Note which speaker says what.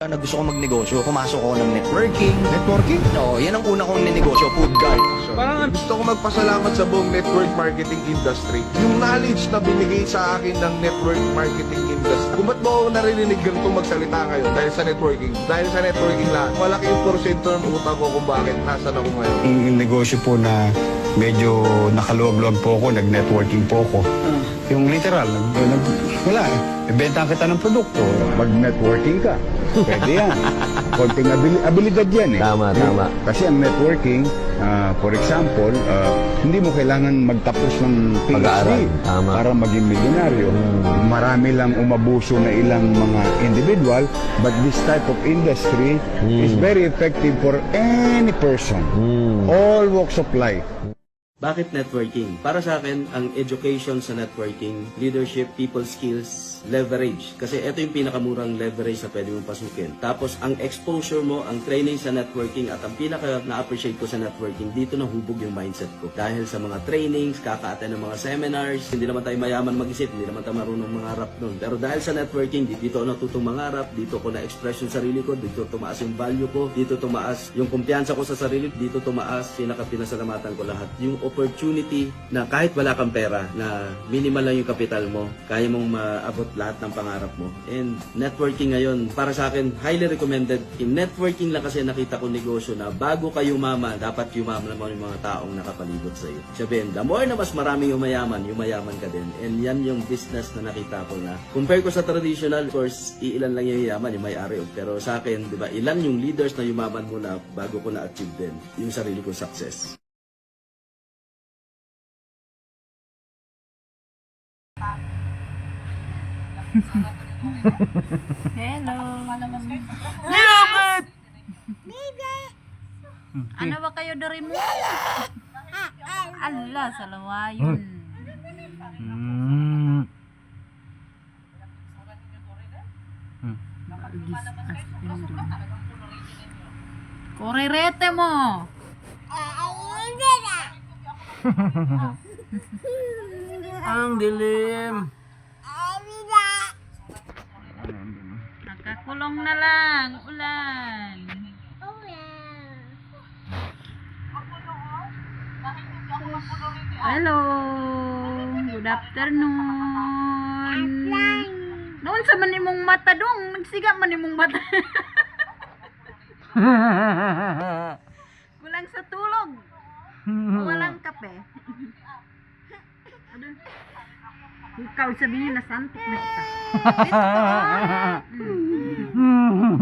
Speaker 1: Na gusto ko magnegosyo, pumasok ako ng networking.
Speaker 2: Networking?
Speaker 1: Oo, yan ang una kong ninegosyo, food guard.
Speaker 2: Parang gusto ko magpasalamat sa buong network marketing industry. Yung knowledge na binigay sa akin ng network marketing industry. Kung ba't mo ako narinig ganito magsalita ngayon dahil sa networking? Dahil sa networking lang. Malaki yung porsyento ng utang ko kung bakit nasan ako ngayon.
Speaker 3: Yung negosyo po na medyo nakaluwag-luwag po ako, nag-networking po ako. Yung literal, wala eh. Ibenta kita ng produkto.
Speaker 4: Mag-networking ka. Pwede yan. Konting abilidad yan eh.
Speaker 5: Tama.
Speaker 4: Kasi ang networking, for example, hindi mo kailangan magtapos ng PhD
Speaker 5: Pag-aaral. Tama.
Speaker 4: para maging milyonaryo. Marami lang umabuso na ilang mga individual, but this type of industry is very effective for any person. All walks of life.
Speaker 6: Bakit networking? Para sa akin, ang education sa networking, leadership, people skills, leverage. Kasi ito yung pinakamurang leverage na pwede mong pasukin. Tapos, ang exposure mo, ang training sa networking, at ang pinaka na-appreciate ko sa networking, dito nahubog yung mindset ko. Dahil sa mga trainings, kaka-attend ng mga seminars, hindi naman tayo mayaman mag-isip, hindi naman tayo marunong mangarap nun. Pero dahil sa networking, dito ako natutong mangarap, dito ko na-express yung sarili ko, dito tumaas yung value ko, dito tumaas yung kumpiyansa ko sa sarili, dito tumaas, pinaka-pinasalamatan ko lahat. Yung opportunity na kahit wala kang pera, na minimal lang yung kapital mo, kaya mong maabot lahat ng pangarap mo. And networking ngayon, para sa akin, highly recommended. In networking lang kasi nakita ko negosyo na bago ka yumaman, dapat yumaman naman yung mga taong nakapalibot sa iyo. Sabihin, the more na mas marami yumaman ka din. And yan yung business na nakita ko na, compare ko sa traditional, of course, ilan lang yung yaman, yung may-ari. Pero sa akin, di ba, ilan yung leaders na yumaman muna bago ko na-achieve din yung sarili kong success.
Speaker 7: Hello. Ano ba kayo dari mo? Allah, salawayon. Korerete mo.
Speaker 5: Ang dilim.
Speaker 7: Nakakulong na lang, ulan. Hello. Good afternoon. Noon sa manimong mata dong, nagsiga manimong mata. Kulang sa tulog. Walang kape. Ikaw sabihin na santik na kita. Dito.